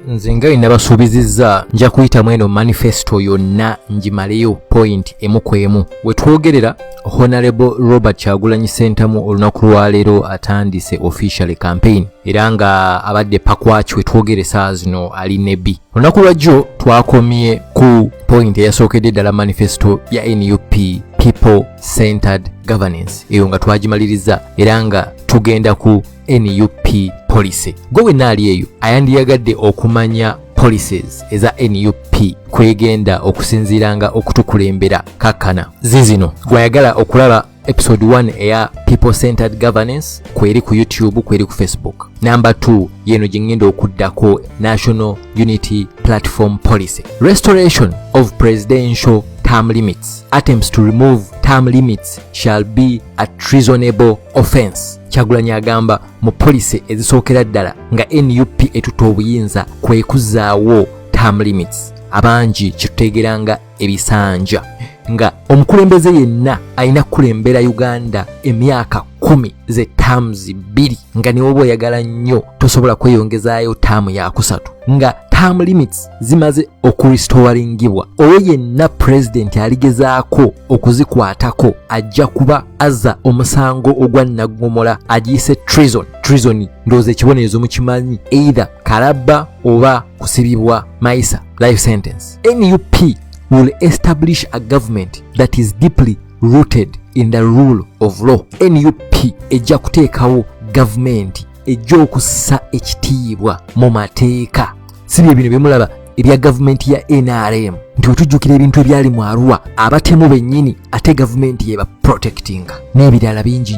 nze nga nabasuubizizza nja kuyita mweno manifesto yonna njimaleyo point emu ku emu. We twogerera Honorable Robert Kyagulanyi Sentamu olunaku lwaleero atandise official campaign era nga abadde pakwaki we twogeresa zino ali nebbi. Olunaku lwajjo twakomye ku point eyasookedde ddala manifesto ya NUP People Centered Governance, eyo nga twagimaliriza era nga tugenda ku NUP policy. Gwe wenna ali eyo ayandiyagadde okumanya policies eza NUP kwegenda okusinziiranga okutukulembera kakkana zizino. Gwayagala okulaba episode 1 eya People Centered Governance kweri ku YouTube, kweri ku Facebook. Number 2 yeno jingendo okuddako National Unity Platform Policy. Restoration of presidential term limits. Attempts to remove term limits shall be a treasonable offense. Kyagulanyi agamba mu policy ezisookera ddala nga NUP etuta obuyinza kwekuzaawo term limits. Abangi kitutegeranga ebisanja nga omukulembeze yenna alina kukulembera Uganda emyaka 10 ze terms 2 nga niwe oyagala nnyo tosobola kweyongezaayo term ya 3 nga term limits zimaze okurestoringibwa. Oyo yenna president aligezaako okuzikwatako ajja kuba azza omusango ogwa naggomola agiyise treason. Ndowooza ekibonerezo mukimanyi, either kalabba oba kusibibwa maisa, life sentence. NUP will establish a government that is deeply rooted in the rule of law. NUP ejja kuteekawo government ejja okussa ekitiibwa mu mateeka. Sibye bino byemulaba ebya government ya NRM nti otujjukira ebintu ebyali mu Arua abatemu bennyini ate government yeba protecting n'ebirala bingi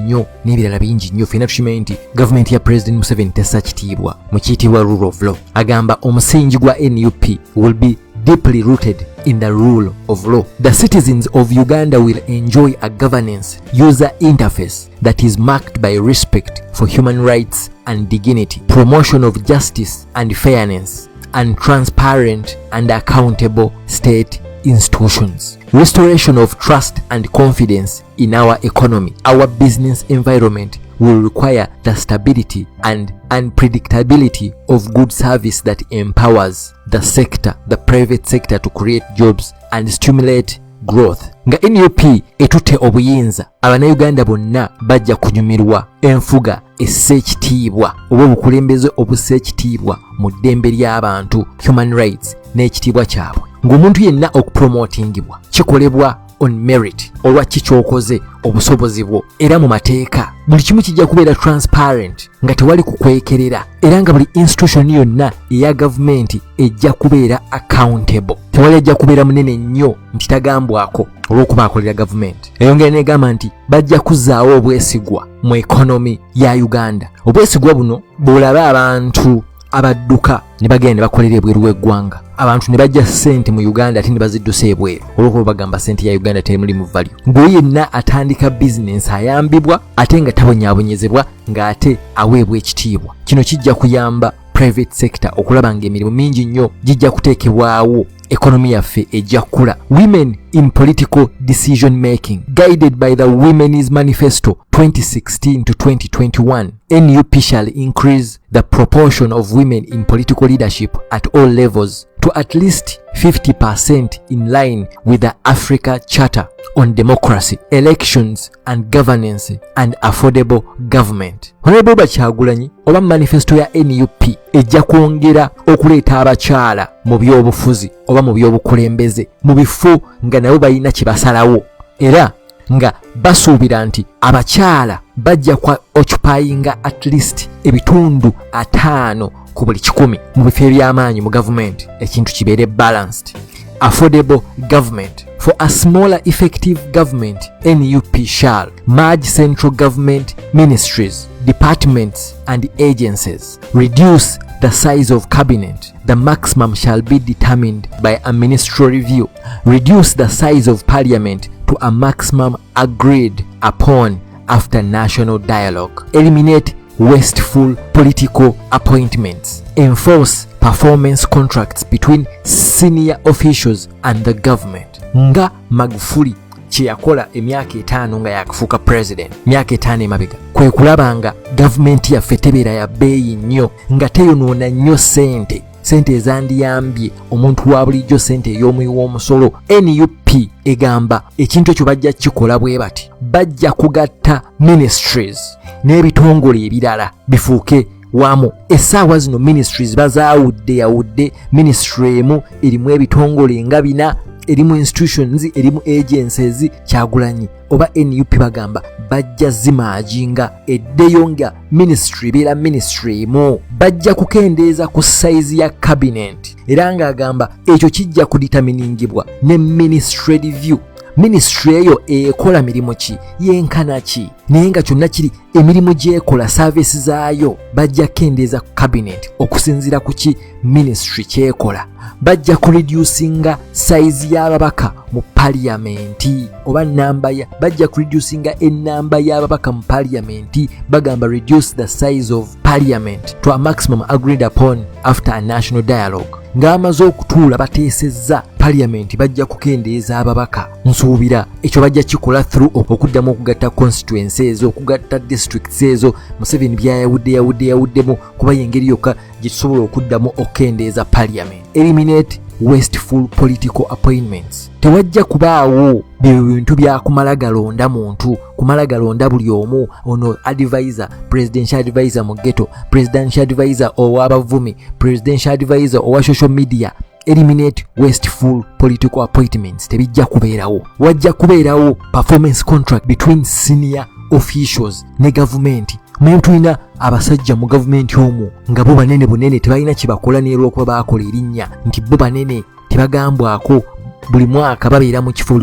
nnyo fena tukimanyi nti government ya President Museveni tessa kitiibwa mu kiyitibwa rule of law. Agamba omusingi gwa NUP will be deeply rooted in the rule of law. The citizens of Uganda will enjoy a governance user interface that is marked by respect for human rights and dignity, promotion of justice and fairness, and transparent and accountable state institutions, restoration of trust and confidence in our economy. Our business environment will require the stability and unpredictability of good service that empowers the private sector to create jobs and stimulate growth. Nga NUP etute obuyinza, Abannayuganda bonna bajja kunyumirwa enfuga essekitiibwa oba obukulembeze obussekitiibwa mu ddembe ly'abantu, human rights n'ekitiibwa kyabwe. Ng'omuntu yenna okupromotingibwa kikolebwa on merit, olwa kikyokoze, obusobozi bwo, era mu mateeka. Buli kimu kijja kubeera transparent nga tewali kukwekerera, era nga buli institution yonna eya government ejja kubeera accountable. Tewali ajja kubeera munene nnyo nti tagambwako olw'okuba akolera government. Eyongera n'egamba nti bajja kuzaawo obwesigwa mu economy ya Uganda. Obwesigwa buno bw'olaba abantu abadduka ne bagenda ne bakolera ebweru w'eggwanga, abantu ne bajja ssente mu Uganda ate ne baziddusa ebweru olw'okuba bagamba ssente ya Uganda teri mu value. Ng'oyo yenna atandika business ayambibwa ate nga tabonyaabonyezebwa ng'ate aweebwa ekitiibwa. Kino kijja kuyamba private sector okulaba ng'emirimu mingi nnyo gijja kuteekebwawo, economy yaffe ejja kula. Women in political decision making, guided by the Women's Manifesto 2016 to 2021, NUP shall increase the proportion of women in political leadership at all levels to at least 50% in line with the Africa Charter on Democracy, Elections and Governance and Affordable Government. Honorable Kyagulanyi oba manifesto ya NUP ejja kwongera okuleeta abakyala mu byobufuzi oba mu byobukulembeze mu bifo nga nabo balina kye basalawo, era nga basuubira nti abakyala bajja kwa occupyinga at least ebitundu 5 ku buli 100 mu bifo eby'amaanyi mu government, ekintu kibeere balanced. Affordable government. For a smaller effective government, NUP shall merge central government ministries, departments and agencies, reduce the size of cabinet. The maximum shall be determined by a ministerial review, reduce the size of parliament to a maximum agreed upon after national dialogue, eliminate wasteful political appointments, enforce performance contracts between senior officials and the government. Nga Magufuli kye yakola emyaka 5 nga yakufuuka president, myaka 5 emabega, kwe kulaba nga government yaffe tebeera ya bbeeyi nnyo, nga teyonoona nnyo ssente sente ezandiyambye omuntu wa bulijjo, sente ey'omuwi w'omusolo. NUP egamba ekintu ekyo bajja kikola bwe bati, bajja kugatta ministries n'ebitongole ebirala bifuuke wamu. Essaawa zino ministries bazaawudde, ministry emu erimu ebitongole nga 4, erimu institutions, erimu agencies. Kyagulanyi oba NUP bagamba bajja zimaajinga eddeyo nga ministry beera ministry emu. Bajja kukendeeza ku size ya cabinet era ng'agamba ekyo kijja kudeterminingibwa ne ministry review. Ministry eyo ekola mirimu ki, yenkana ki, naye nga kyonna kiri emirimu gyekola, service zaayo bajja kendeeza ku cabinet okusinziira ku ki ministry kyekola. Bajja kureducinga size y'ababaka mu parliamenti oba bajja kureducinga ennamba y'ababaka mu parliamenti. Bagamba reduce the size of parliament to a maximum agreed upon after a national dialogue. Ng'amaze okutuula bateesezza parliament bajja kukendeeza ababaka. Nsuubira ekyo bajja kikola through okuddamu okugatta constituency ezo, okugatta districts ezo. Museveni byayawuddemu kuba yengeri yokka gye tusobola okuddamu okukendeeza parliament. Eliminate wasteful political appointments. Tewajja kubaawo bintu bya kumala galonda muntu, kumala galonda buli omu, ono advisor, presidential advisor mu ghetto, presidential advisor ow'abavumi, presidential advisor owa social media. Eliminate wasteful political appointments. Tebijja kubeerawo. Wajja kubeerawo performance contract between senior officials ne government. Mwe tulina abasajja mu government omwo nga bo banene bunene tebalina kibakola ne lwokuba baakola erinnya nti bo banene tebagambwako. Buli mwaka babeera mu kifo,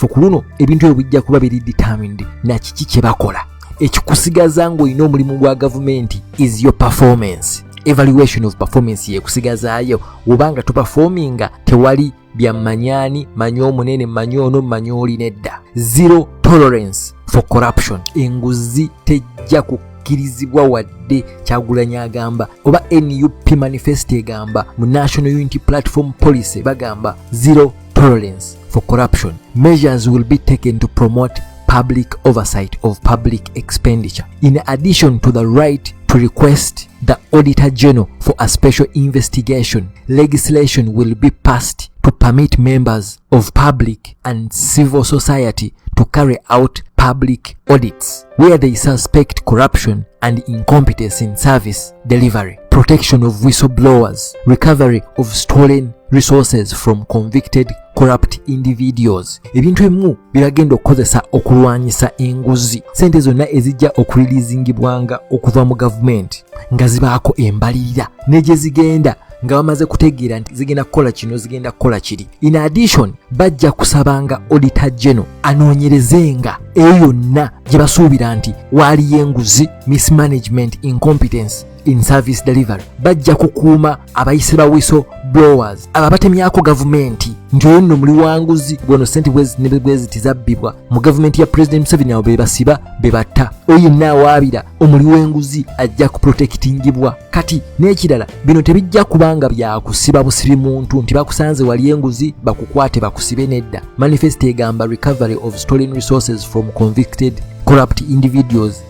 ku luno ebintu ebyo bijja kuba biri determined na kiki kye bakola. Ekikusigaza ng'olina omulimu gwa government is your performance. Evaluation of performance yekusigazaayo. Obanga tuperforminga tewali bya manyani, manyo munene, manyono, manyoli nedda. Zero tolerance for corruption. Enguzi tejja kukirizibwa wadde. Kyagulanyi agamba oba NUP manifesto egamba mu National Unity Platform Policy bagamba zero tolerance for corruption. Measures will be taken to promote public oversight of public expenditure. In addition to the right to request the Auditor General for a special investigation, legislation will be passed to permit members of public and civil society to carry out public audits where they suspect corruption and incompetence in service delivery, protection of whistleblowers, recovery of stolen resources from convicted corrupt individuals. Ebintu ebimu biragenda okukozesa okulwanyisa enguzi. Sente zonna ezijja okulilizingibwanga okuva mu government nga zibaako embalirira negye zigenda nga bamaze kutegeera nti zigenda kukola kino, zigenda kukola kiri. In addition, bajja kusabanga Auditor General anoonyerezenga eyo yonna gye basuubira nti waaliyo enguzi, mismanagement, incompetence in service delivery. Bajja kukuuma abayise ba whistle blowers ababatemyako gavumenti nti oyo nno muli wanguzi bweno sente bwezi tizabbibwa mu gavumenti ya President Museveni abo bebasiba bebatta oyo naawaabira omuli w'enguzi ajja kuprotectingibwa. Kati n'ekirala bino tebijja kubanga byakusiba busibi muntu nti bakusanze wali enguzi bakukwate bakusibe nedda. Manifesto egamba recovery of stolen resources from convicted corrupt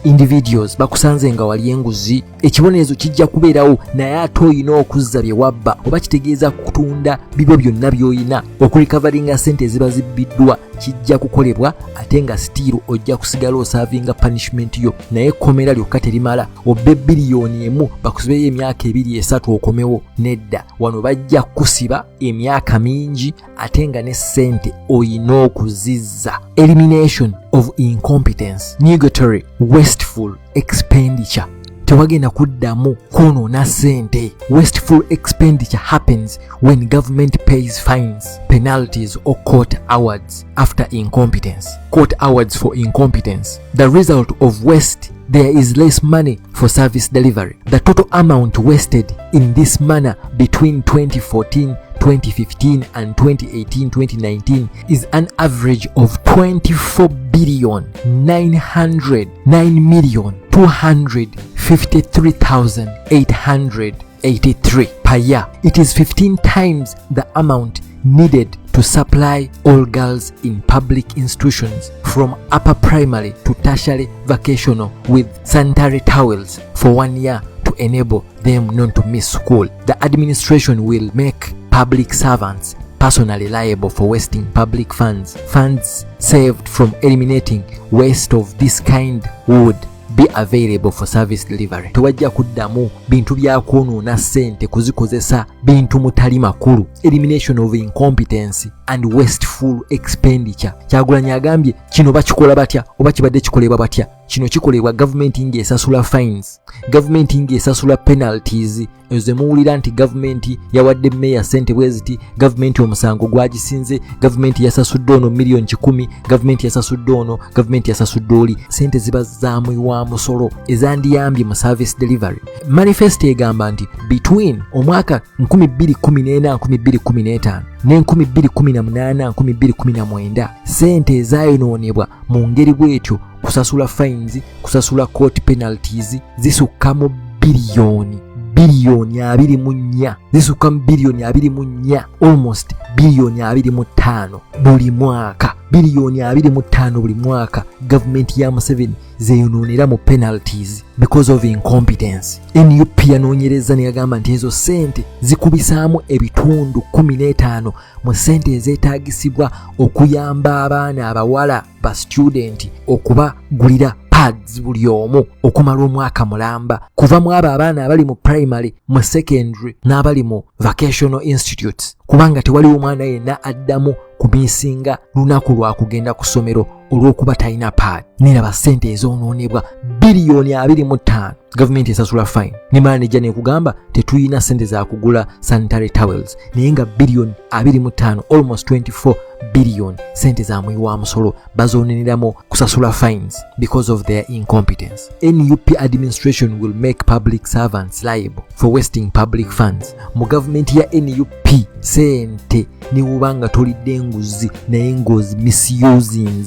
individuals bakusanze nga wali enguzi. Ekibonerezo kijja kubeerawo naye ate oyina okuzza bye wabba oba kitegeeza kutunda bibyo byonna by'oyina. Okurikavaringa sente eziba zibbiddwa kijja kukolebwa ate nga stiiru ojja kusigala osaavinga punishment yo naye ekkomera lyokka terimala. Obbe biliyoni 1 bakusibeyo emyaka 2-3 okomewo nedda. Wano bajja kusiba emyaka mingi ate nga ne sente oyina okuzizza. Elimination of incompetence, nugatory, wasteful expenditure. Tewagenda kuddamu kwonoona sente. Wasteful expenditure happens when government pays fines, penalties or court awards after incompetence. Court awards for incompetence. The result of waste, there is less money for service delivery. The total amount wasted in this manner between 2014, 2015 and 2018-2019 is an average of 24,909,253,883 per year. It is 15 times the amount needed to supply all girls in public institutions from upper primary to tertiary vocational with sanitary towels for 1 year to enable them not to miss school. The administration will make public servants personally liable for wasting public funds. Funds saved from eliminating waste of this kind would be available for service delivery. Tewajja kuddamu bintu bya kwonoona ssente kuzikozesa bintu mutali makulu. Elimination of incompetence and wasteful expenditure. Kyagulanyi agambye kino bakikola batya oba kibadde kikolebwa batya. Kino kikolebwa gavumenti ng'esasula fines, gavumenti ng'esasula penalties. Ezo muwulira nti gavumenti yawadde meya ssente bwe ziti, gavumenti omusango gwagisinze, gavumenti yasasudde ono miliyoni 10, gavumenti yasasudde ono, gavumenti yasasudde oli. Ssente ziba zaamuywa musolo ezandiyambye mu service delivery. Manifesto egamba nti between omwaka 2014-2015 ne 2018-2019 ssente ezaayonoonebwa mu ngeri bw'etyo kusasula fines, kusasula court penalties zisukka mu biliyoni 24, zisukka mu biliyoni 24, almost biliyoni 25 buli mwaka. Biliyoni 25 buli mwaka gavumenti ya Museveni zeeyonoonera mu penalties because of incompetence. NUP yanoonyereza ne yagamba nti ezo ssente zikubisaamu ebitundu 15 mu ssente ezeetaagisibwa okuyamba abaana abawala ba student okubagulira pads buli omu okumala omwaka mulamba, kuva mu abo abaana abali mu primary, mu secondary n'abali mu vocational institutes, kubanga tewaliwo omwana yenna addamu kumisinga lunaku lwa kugenda ku ssomero olw'okuba talina pad. Niraba ssente ezoonoonebwa biliyoni 25. Gavumenti esasula fine. Nimala nejja nekugamba tetuyina ssente za kugula sanitary towels, naye nga biliyoni 25, almost 24 billion ssente za muyiwa musolo bazooneneramu kusasula fines because of their incompetence. NUP administration will make public servants liable for wasting public funds. Mu gavumenti ya NUP ssente niwubanga tolidde enguzi naye ngozi misusing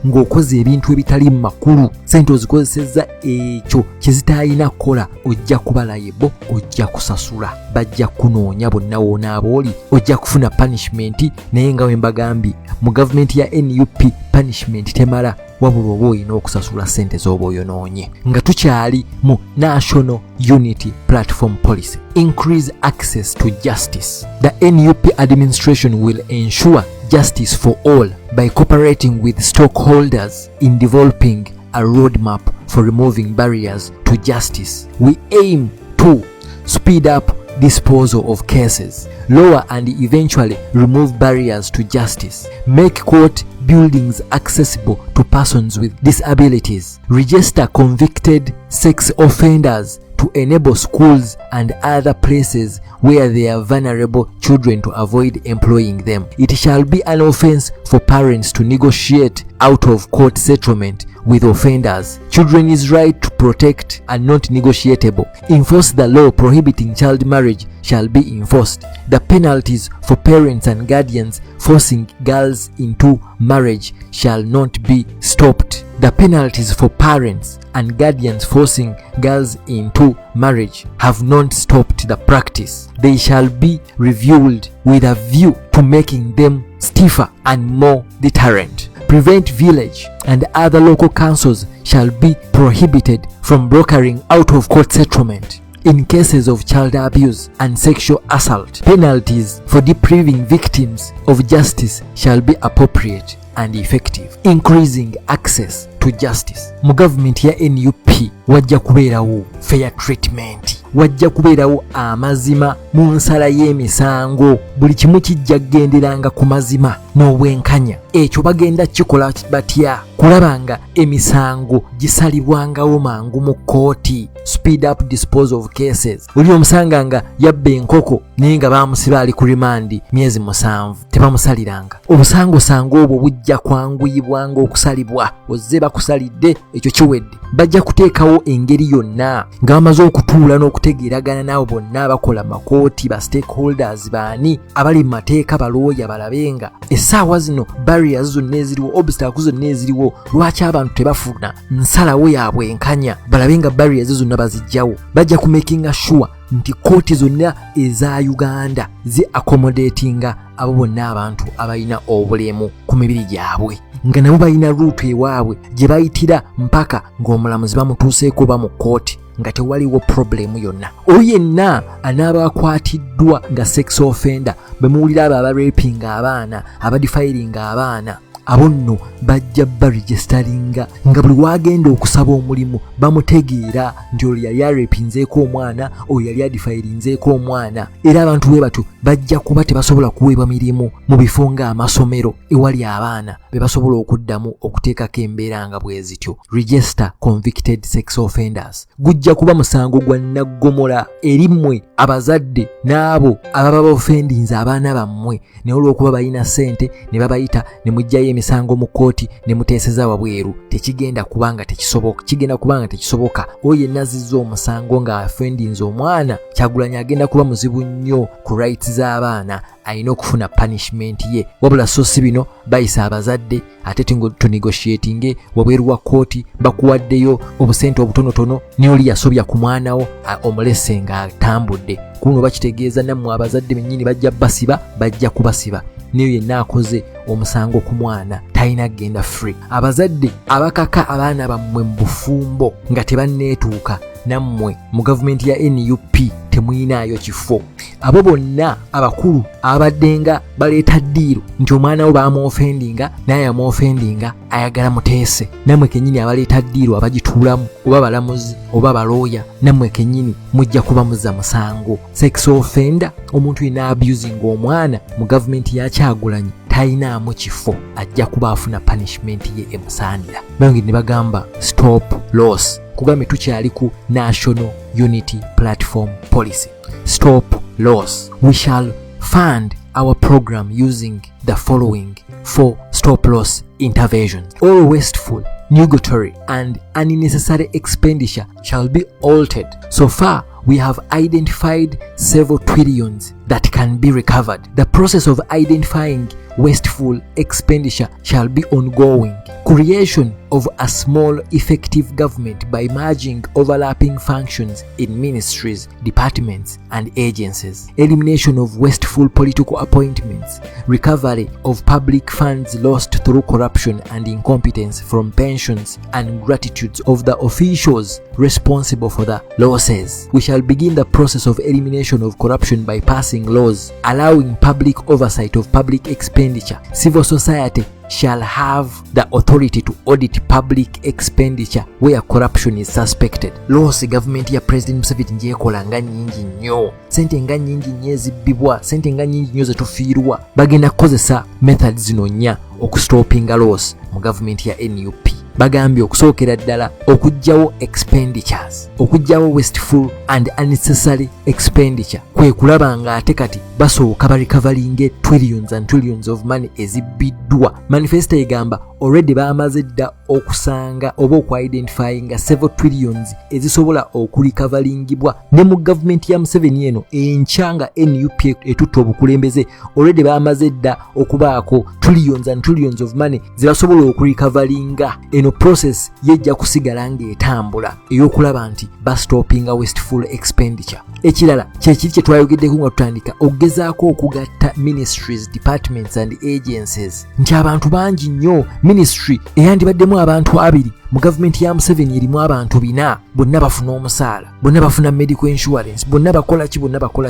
ng'okoze ebintu ebitali makulu, ssente ozikozesezza ekyo kyezitayina kukola, ojja kuba liable, ojja kusasula, bajja kunoonya bonna woona abooli, ojja kufuna punishment. Naye nga wembagambye mu gavumenti ya NUP punishment temala, wabula oba olina okusasula ssente z'oba oyonoonye. Nga tukyali mu National Unity Platform Policy. Increase access to justice. The NUP administration will ensure justice for all by cooperating with stakeholders in developing a roadmap for removing barriers to justice. We aim to speed up disposal of cases, lower and eventually remove barriers to justice, make court buildings accessible to persons with disabilities, register convicted sex offenders to enable schools and other places where there are vulnerable children to avoid employing them. It shall be an offense for parents to negotiate out of court settlement with offenders. Children's right to protect are not negotiable. Enforce the law prohibiting child marriage shall be enforced. The penalties for parents and guardians forcing girls into marriage shall not be stopped. The penalties for parents and guardians forcing girls into marriage have not stopped the practice. They shall be reviewed with a view to making them stiffer and more deterrent. Prevent village and other local councils shall be prohibited from brokering out-of-court settlement in cases of child abuse and sexual assault. Penalties for depriving victims of justice shall be appropriate and effective. Increasing access to justice. Mu government ya NUP wajja kubeerawo fair treatment, wajja kubeerawo amazima mu nsala y'emisango. Buli kimu kijja kugenderanga ku mazima n'obwenkanya. Ekyo bagenda kikola batya? Kulabanga emisango gisalibwangawo mangu mu kooti. Speed up disposal of cases. Oli omusanga nga yabba enkoko naye nga baamusiba ali ku remand myezi 7, tebamusaliranga. Obusango obwo bujja kwanguyibwanga okusalibwa. Ozze bakusalidde, ekyo kiwedde. Bajja kuteekawo engeri yonna nga bamaze okutuula n'okutegeeragana n'abo bonna abakola makooti, ba stakeholders baani abali mu mateeka, balooya balabenga essaawa zino barriers zonna eziriwo, obstacles zonna eziriwo, lwaki abantu tebafuna nsalawo yaabwe enkanya balabenga barriers zonna bazijjawo. Bajja ku making sure nti kooti zonna eza Uganda zi accommodatinga abo bonna abantu abalina obulemu ku mibiri gyabwe, nga nabo balina ruutu ewaabwe gye bayitira mpaka ng'omulamuzi bamutuuseeko ba mu kooti nga tewaliwo problemu yonna. Oyo yenna anaaba akwatiddwa nga sex offender, bemuwulira abo abarapinga abaana, abadifiringa abaana, abo nno bajja baregisteringa nga buli wagenda okusaba omulimu bamutegeera nti oyo yali arepinzeeko omwana, oyo yali adifirinzeeko omwana. Era abantu bwe batyo bajja kuba tebasobola kuweebwa mirimu mu bifo ng'amasomero ewali abaana be basobola okuddamu okuteekako embeera nga bwe zityo. Register convicted sex offenders gujja kuba musango gwa naggomola eri mmwe abazadde n'abo ababa baofendinze abaana bammwe, naye olw'okuba balina ssente ne babayita ne mujjayo emisango mu kkooti ne muteeseza wabweru. Tekigenda kubanga tekisoboka, kigenda kubanga tekisoboka. Oyo yenna azizza omusango nga afendinze omwana, Kyagulanyi agenda kuba muzibu nnyo ku rights z'abaana, alina okufuna punishment ye. Wabula so si bino bayisa abazadde ate tunegotiatinge wabweru wa kkooti, bakuwaddeyo obusente obutonotono ne oli yasobya ku mwana wo omulese nga atambudde. Kuno bakitegeeza nammwe abazadde bennyini bajja kubasiba. Niyo yenna akoze omusango ku mwana talina genda free. Abazadde abakaka abaana bammwe mu bufumbo nga tebanneetuuka, nammwe mu gavumenti ya NUP temuyinaayo kifo. Abo bonna abakulu abaddenga baleeta ddiiro nti omwana wo baamuofendinga naye amuofendinga ayagala muteese, nammwe kennyini abaleeta ddiiro abagituulamu oba balamuzi oba balooya, nammwe kennyini mujja kuba muzza musango. Sex offender, omuntu yenna abusing omwana mu gavumenti ya Kyagulanyi tayinaamu kifo, ajja kuba afuna punishment ye emusaanira. Bangi ne bagamba stop loss. Kugambye tukyali ku National Unity Platform Policy. Stop loss. We shall fund our program using the following 4 stop loss interventions. All wasteful, nugatory and unnecessary expenditure shall be altered. So far, we have identified several trillions that can be recovered. The process of identifying wasteful expenditure shall be ongoing. Creation of a small effective government by merging overlapping functions in ministries, departments and agencies. Elimination of wasteful political appointments. Recovery of public funds lost through corruption and incompetence from pensions and gratitudes of the officials responsible for the losses. We shall begin the process of elimination of corruption by passing laws allowing public oversight of public expenditure. Civil society shall have the authority to audit public expenditure where corruption is suspected. Laws government ya President Museveni njekola nga nyingi nnyo, sente nga nyingi nnyo ezibbibwa, sente nga nyingi nnyo zetufiirwa. Bagenda kukozesa methods zino nnya okustopinga laws mu government ya NUP. Bagambye okusookera ddala okugyawo expenditures, okugyawo wasteful and unnecessary expenditure, kwe kulaba nga ate kati basooka barikavalinge trillions and trillions of money ezibbiddwa. Manifesto egamba already baamaze dda okusanga oba okwidentifyinga several trillions ezisobola okurikavalingibwa. Ne mu gavumenti ya Museveni eno enchanga NUP etutta obukulembeze already baamaze dda okubaako trillions and trillions of money zibasobola okurikavalinga. Eno process yejja kusigala ng'etambula ey'okulaba nti bastopinga wasteful expenditure. Ekirala kyekiri kye twayogeddeko nga tutandika okugezaako okugatta ministries, departments and agencies, nti abantu bangi nnyo. Ministry eyandibaddemu abantu 2 mu gavumenti ya Museveni erimu abantu 4, bonna bafuna omusaala, bonna bafuna medical insurance, bonna bakola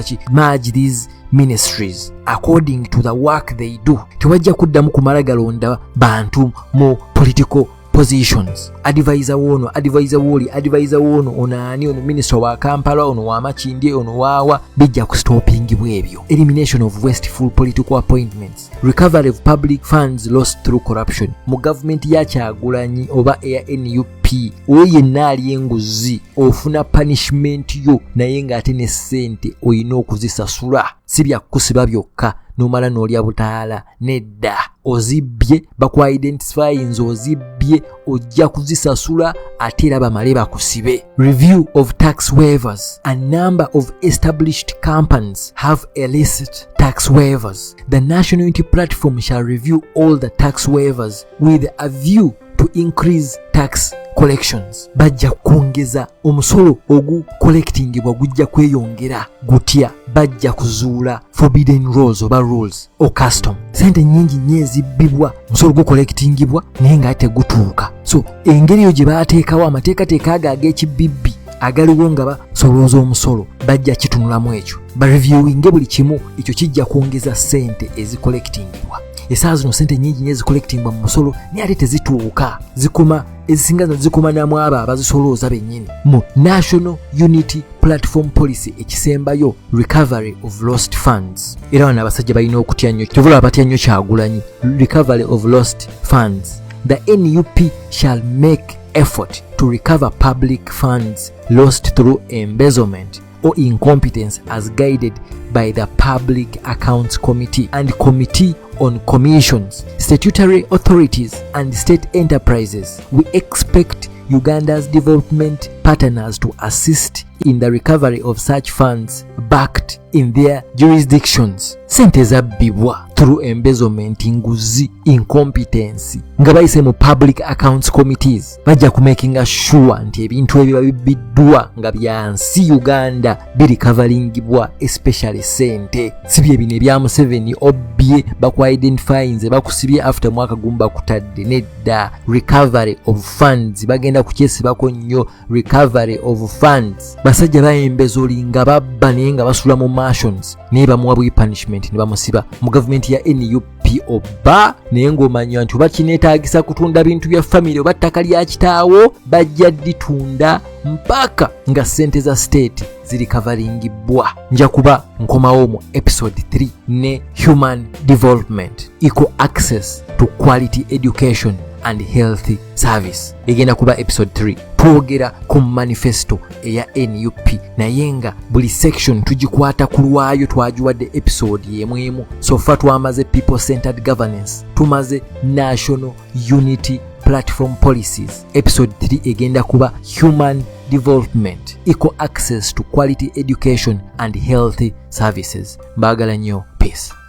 ki. Merge these ministries according to the work they do. Tewajja kuddamu kumala galonda bantu mu political positions. Advisor wono, advisor woli, advisor wono, onani ono minister wa Kampala, ono wa Makindye, ono wawa, bijja kustopingibwa ebyo. Elimination of wasteful political appointments. Recovery of public funds lost through corruption. Mu government ya Kyagulanyi oba ya NUP, oyo yenna ali enguzi ofuna punishment yo naye nga ate ne ssente oyina okuzisasula. Si bya kusiba byokka nomala n'olya butaala, nedda. Ozibbye bakwa-identifyinze, ozibbye ojja kuzisasula ate era bamale bakusibe. Review of tax waivers. A number of established companies have illicit tax waivers. The National Unity Platform shall review all the tax waivers with a view to increase tax collections. Bajja kwongeza omusolo ogu collectingibwa gujja kweyongera gutya. Bajja kuzuula forbidden rules oba rules o custom. Sente nyingi nnyo ezibbibwa musolo gu collectingibwa naye nga tegutuuka. So engeri yo gye baateekawo amateekateeka ago ag'ekibibbi agaliwo nga basolooza omusolo bajja kitunulamu ekyo bareviewinge buli kimu ekyo kijja kwongeza ssente ezicollectingibwa. Essaawa zino ssente nnyingi nnyo ezicollectingibwa mu musolo naye ate tezituuka zikoma ezisinga zikoma namu abo abazisolooza bennyini. Mu National Unity Platform Policy ekisembayo recovery of lost funds, era wano abasajja balina okutya nnyo kivula abatya nnyo Kyagulanyi. Recovery of lost funds, the NUP shall make effort to recover public funds lost through embezzlement or incompetence as guided by the Public Accounts Committee and Committee on Commissions, Statutory Authorities and State Enterprises. We expect Uganda's development partners to assist in the recovery of such funds backed in their jurisdictions. Sente zabbibwa through embezzlement, nguzi, incompetence nga bayise mu public accounts committees bajja kumakinga sure nti ebintu ebyo bibbiddwa nga byansi Uganda birikavalingibwa, especially sente si bye bino ebya Museveni obbye bakwa-identify nze bakusibye after mwaka gumu bakutadde. Nedda, recovery of funds bagenda kukyesibako nnyo. Recovery of funds, basajja bayembezolinga babba naye nga basula mu mansions naye bamuwa bwi punishment ne bamusiba mu gavumenti ya NUP oba naye ng'omanya nti oba kineetaagisa kutunda bintu bya family oba ttaka lya kitaawo bajja ditunda mpaka nga ssente za state zirikavalingibwa. Nja kuba nkomawo mu episode 3 ne human development, equal access to quality education and healthy service. Egenda kuba episode 3 twogera ku manifesto eya NUP naye nga buli section tugikwata ku lwayo twagiwadde episode yemwemu. So far twamaze people centered governance, tumaze national unity platform policies. Episode 3 egenda kuba human development, equal access to quality education and healthy services. Mbagala nnyo, peace.